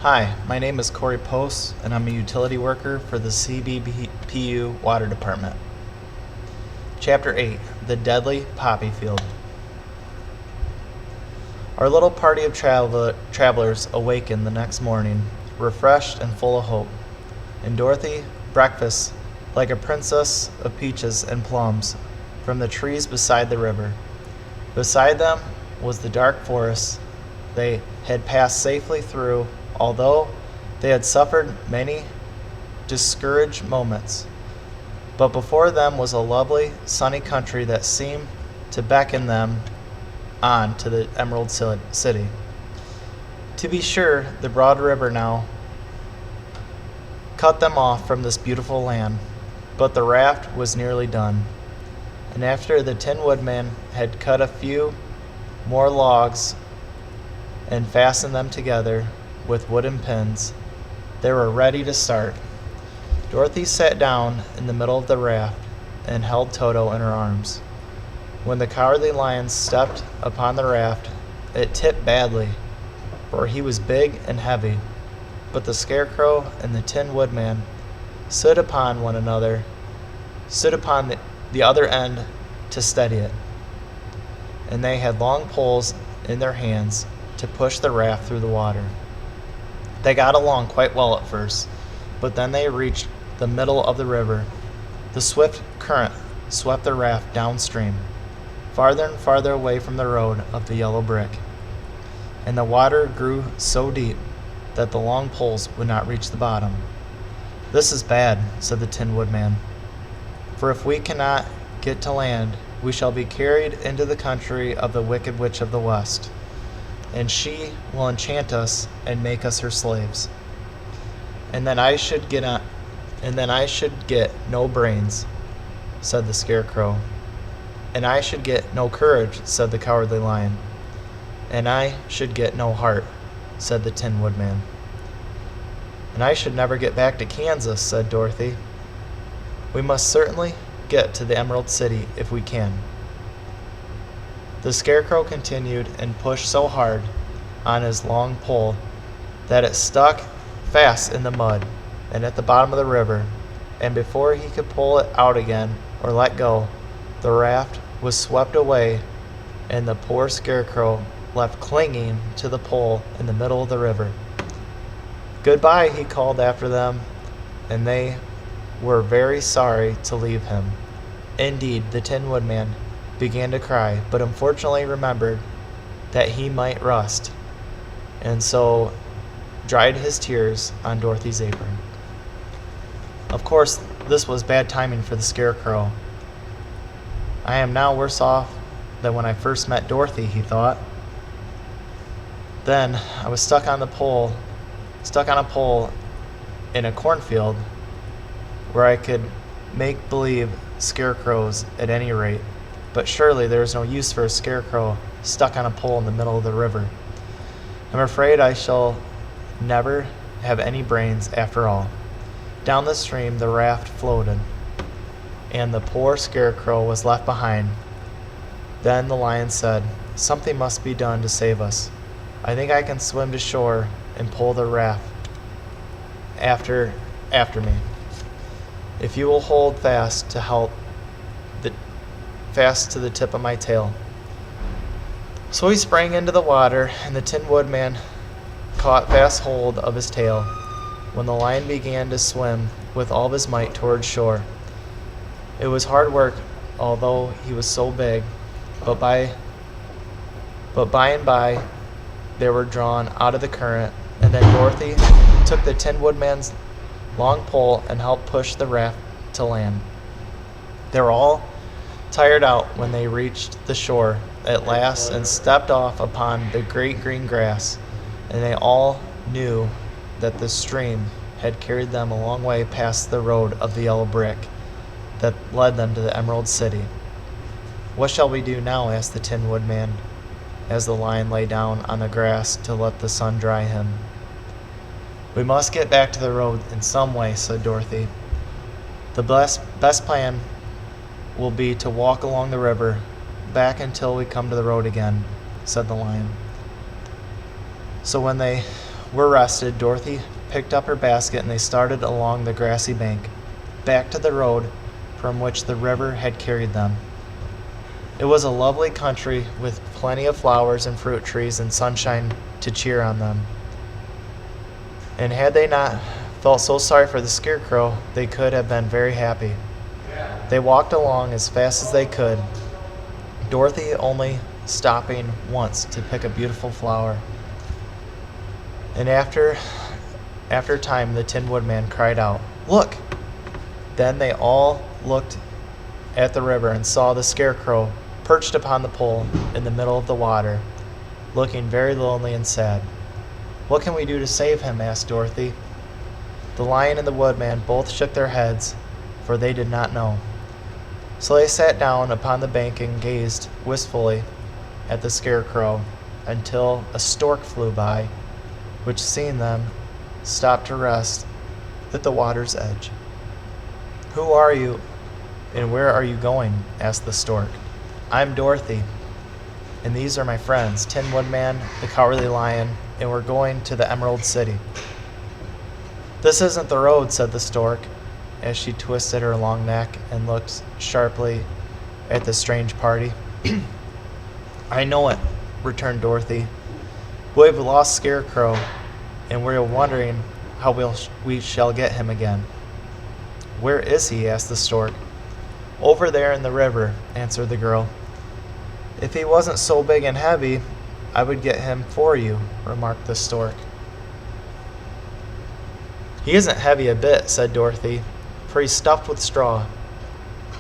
Hi, my name is Corey Post, and I'm a utility worker for the CBPU Water Department. Chapter 8, The Deadly Poppy Field. Our little party of travelers awakened the next morning, refreshed and full of hope. And Dorothy breakfast like a princess of peaches and plums from the trees beside the river. Beside them was the dark forest they had passed safely through, although they had suffered many discouraged moments. But before them was a lovely, sunny country that seemed to beckon them on to the Emerald City. To be sure, the broad river now cut them off from this beautiful land, but the raft was nearly done. And after the Tin Woodman had cut a few more logs and fastened them together with wooden pins, they were ready to start. Dorothy sat down in the middle of the raft and held Toto in her arms. When the Cowardly Lion stepped upon the raft, it tipped badly, for he was big and heavy. But the Scarecrow and the Tin Woodman stood upon the other end to steady it, and they had long poles in their hands to push the raft through the water. They got along quite well at first, but then they reached the middle of the river. The swift current swept the raft downstream, farther and farther away from the road of the yellow brick, and the water grew so deep that the long poles would not reach the bottom. "This is bad," said the Tin Woodman, "for if we cannot get to land, we shall be carried into the country of the Wicked Witch of the West, and she will enchant us and make us her slaves. And then I should get no brains," said the Scarecrow. "And I should get no courage," said the Cowardly Lion. "And I should get no heart," said the Tin Woodman. "And I should never get back to Kansas," said Dorothy. "We must certainly get to the Emerald City if we can." The Scarecrow continued and pushed so hard on his long pole that it stuck fast in the mud and at the bottom of the river, and before he could pull it out again or let go, the raft was swept away and the poor Scarecrow left clinging to the pole in the middle of the river. "Goodbye," he called after them, and they were very sorry to leave him. Indeed, the Tin Woodman began to cry, but unfortunately remembered that he might rust, and so dried his tears on Dorothy's apron. Of course, this was bad timing for the Scarecrow. "I am now worse off than when I first met Dorothy," he thought. "Then I was stuck on a pole in a cornfield where I could make believe scarecrows at any rate. But surely there is no use for a scarecrow stuck on a pole in the middle of the river. I'm afraid I shall never have any brains after all." Down the stream the raft floated, and the poor Scarecrow was left behind. Then the Lion said, "Something must be done to save us. I think I can swim to shore and pull the raft after me, if you will hold fast to the tip of my tail." So he sprang into the water, and the Tin Woodman caught fast hold of his tail, when the Lion began to swim with all his might toward shore. It was hard work, although he was so big, but by and by they were drawn out of the current, and then Dorothy took the Tin Woodman's long pole and helped push the raft to land. They were all tired out when they reached the shore at last and stepped off upon the great green grass, and they all knew that the stream had carried them a long way past the road of the yellow brick that led them to the Emerald City. "What shall we do now?" asked the Tin Woodman, as the Lion lay down on the grass to let the sun dry him. "We must get back to the road in some way," said Dorothy. "The best plan will be to walk along the river back until we come to the road again," said the Lion. So when they were rested, Dorothy picked up her basket and they started along the grassy bank, back to the road from which the river had carried them. It was a lovely country with plenty of flowers and fruit trees and sunshine to cheer on them. And had they not felt so sorry for the Scarecrow, they could have been very happy. They walked along as fast as they could, Dorothy only stopping once to pick a beautiful flower. And after a time, the Tin Woodman cried out, "Look!" Then they all looked at the river and saw the Scarecrow perched upon the pole in the middle of the water, looking very lonely and sad. "What can we do to save him?" asked Dorothy. The Lion and the Woodman both shook their heads, for they did not know. So they sat down upon the bank and gazed wistfully at the Scarecrow until a stork flew by, which, seeing them, stopped to rest at the water's edge. "Who are you, and where are you going?" asked the stork. "I'm Dorothy, and these are my friends, Tin Woodman, the Cowardly Lion, and we're going to the Emerald City." "This isn't the road," said the stork, as she twisted her long neck and looked sharply at the strange party. "I know it," returned Dorothy. "We've lost Scarecrow, and we're wondering how we shall get him again." "Where is he?" asked the stork. "Over there in the river," answered the girl. "If he wasn't so big and heavy, I would get him for you," remarked the stork. "He isn't heavy a bit," said Dorothy, "for he's stuffed with straw.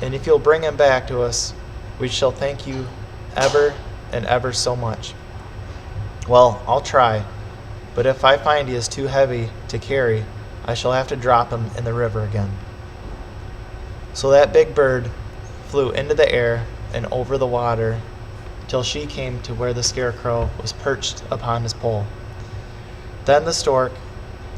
And if you'll bring him back to us, we shall thank you ever and ever so much." "Well, I'll try, but if I find he is too heavy to carry, I shall have to drop him in the river again." So that big bird flew into the air and over the water till she came to where the Scarecrow was perched upon his pole. Then the stork,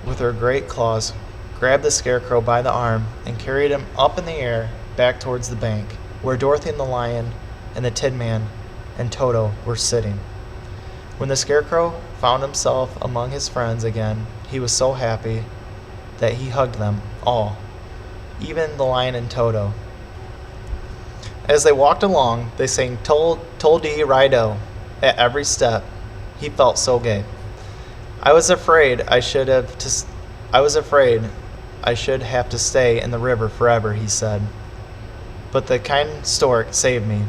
with her great claws, grabbed the Scarecrow by the arm and carried him up in the air back towards the bank, where Dorothy and the Lion and the Tin Man and Toto were sitting. When the Scarecrow found himself among his friends again, he was so happy that he hugged them all, even the Lion and Toto. As they walked along, they sang "Tol-dee Rido" at every step. He felt so gay. I was afraid I should have to stay in the river forever," he said. "But the kind stork saved me,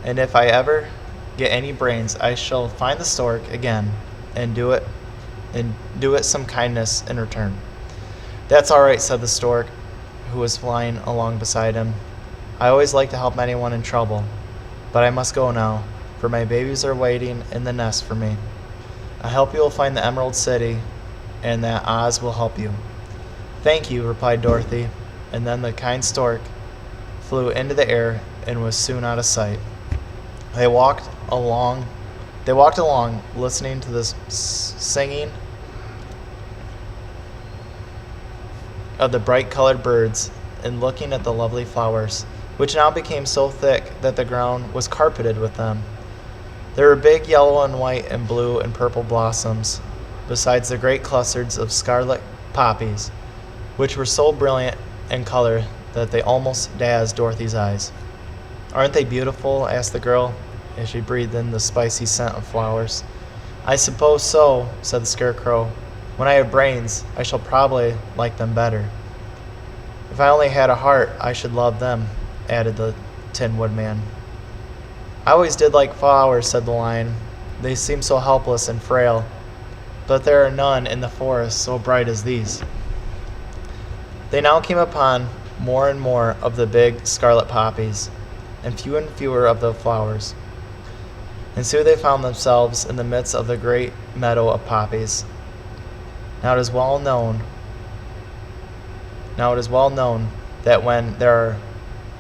and if I ever get any brains, I shall find the stork again and do it some kindness in return." "That's all right," said the stork, who was flying along beside him. "I always like to help anyone in trouble, but I must go now, for my babies are waiting in the nest for me. I hope you will find the Emerald City, and that Oz will help you." "Thank you," replied Dorothy, and then the kind stork flew into the air and was soon out of sight. They walked along, listening to the singing of the bright-colored birds and looking at the lovely flowers, which now became so thick that the ground was carpeted with them. There were big yellow and white and blue and purple blossoms, besides the great clusters of scarlet poppies, which were so brilliant in color that they almost dazzled Dorothy's eyes. "Aren't they beautiful?" asked the girl, as she breathed in the spicy scent of flowers. "I suppose so," said the Scarecrow. "When I have brains, I shall probably like them better." "If I only had a heart, I should love them," added the Tin Woodman. "I always did like flowers," said the Lion. "They seem so helpless and frail, but there are none in the forest so bright as these." They now came upon more and more of the big scarlet poppies, and fewer of the flowers. And soon they found themselves in the midst of the great meadow of poppies. Now it is well known that when there are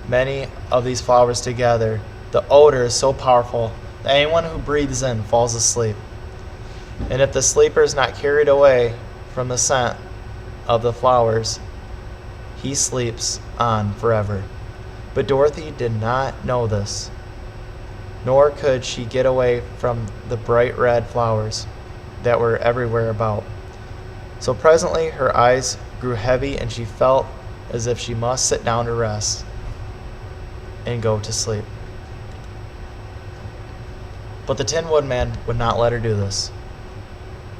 many of these flowers together, the odor is so powerful that anyone who breathes in falls asleep. And if the sleeper is not carried away from the scent of the flowers, he sleeps on forever. But Dorothy did not know this, nor could she get away from the bright red flowers. that were everywhere about. So presently her eyes grew heavy and she felt as if she must sit down to rest and go to sleep. But the Tin Woodman would not let her do this.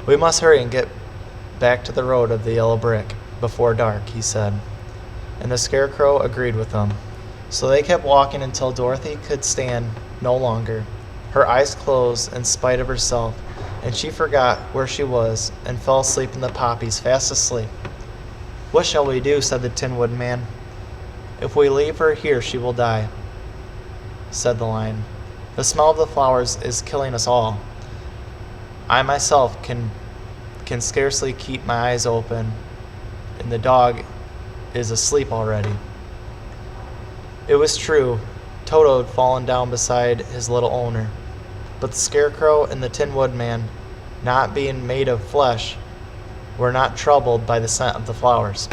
"We must hurry and get back to the road of the yellow brick before dark," he said, and the Scarecrow agreed with him. So they kept walking until Dorothy could stand no longer. Her eyes closed in spite of herself, and she forgot where she was and fell asleep in the poppies, fast asleep. "What shall we do?" said the Tin Woodman. "If we leave her here, she will die," said the Lion. "The smell of the flowers is killing us all. I myself can scarcely keep my eyes open, and the dog is asleep already." It was true. Toto had fallen down beside his little owner, but the Scarecrow and the Tin Woodman, not being made of flesh, were not troubled by the scent of the flowers.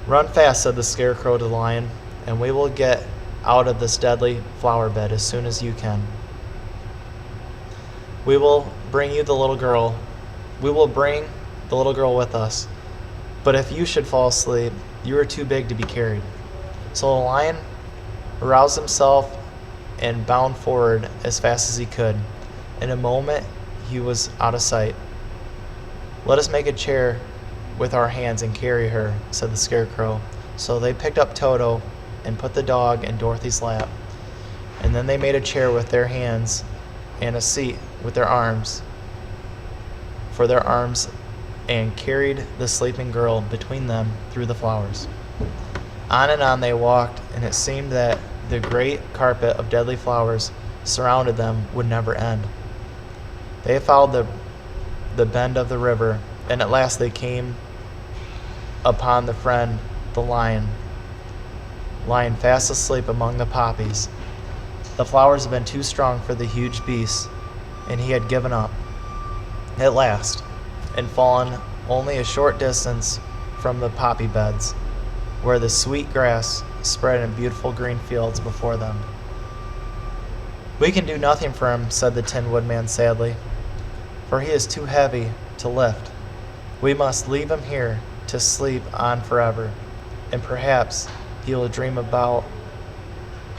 "Run fast," said the Scarecrow to the Lion, "and we will get out of this deadly flower bed as soon as you can. We will bring the little girl with us, but if you should fall asleep, you are too big to be carried." So the Lion aroused himself and bounded forward as fast as he could. In a moment he was out of sight. "Let us make a chair with our hands and carry her," said the Scarecrow. So they picked up Toto and put the dog in Dorothy's lap, and then they made a chair with their hands and a seat with their arms and carried the sleeping girl between them through the flowers. On and on they walked, and it seemed that the great carpet of deadly flowers surrounded them would never end. They followed the bend of the river, and at last they came upon the friend, the Lion, lying fast asleep among the poppies. The flowers had been too strong for the huge beast, and he had given up at last and fallen only a short distance from the poppy beds, where the sweet grass spread in beautiful green fields before them. "We can do nothing for him," said the Tin Woodman sadly, "for he is too heavy to lift. We must leave him here to sleep on forever, and perhaps he will dream about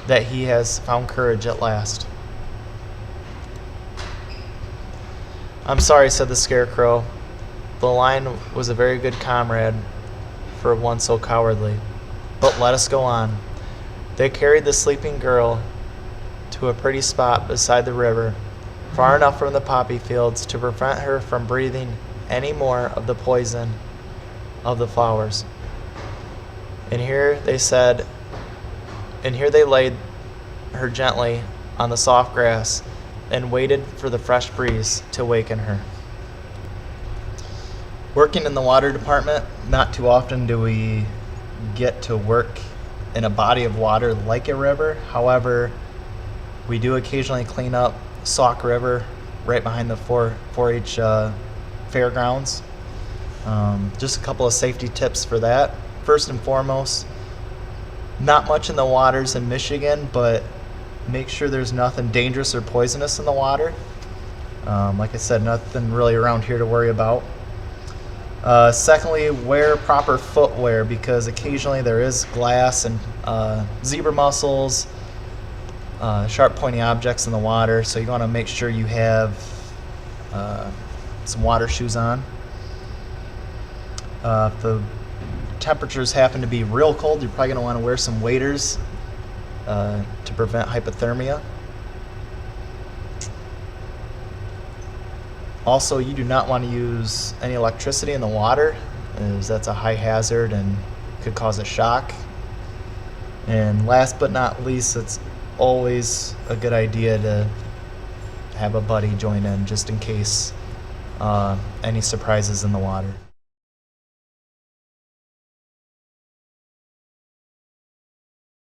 that he has found courage at last." "I'm sorry," said the Scarecrow. "The Lion was a very good comrade for one so cowardly. But let us go on." They carried the sleeping girl to a pretty spot beside the river, far enough from the poppy fields to prevent her from breathing any more of the poison of the flowers. And here they laid her gently on the soft grass and waited for the fresh breeze to waken her. Working in the water department, not too often do we get to work in a body of water like a river. However, we do occasionally clean up Sauk River right behind the 4-H fairgrounds. Just a couple of safety tips for that. First and foremost, not much in the waters in Michigan, but make sure there's nothing dangerous or poisonous in the water. Like I said, nothing really around here to worry about. Secondly, wear proper footwear, because occasionally there is glass and zebra mussels, sharp pointy objects in the water, so you want to make sure you have some water shoes on. If the temperatures happen to be real cold, you're probably going to want to wear some waders to prevent hypothermia. Also, you do not want to use any electricity in the water, as that's a high hazard and could cause a shock. And last but not least, it's always a good idea to have a buddy join in just in case any surprises in the water.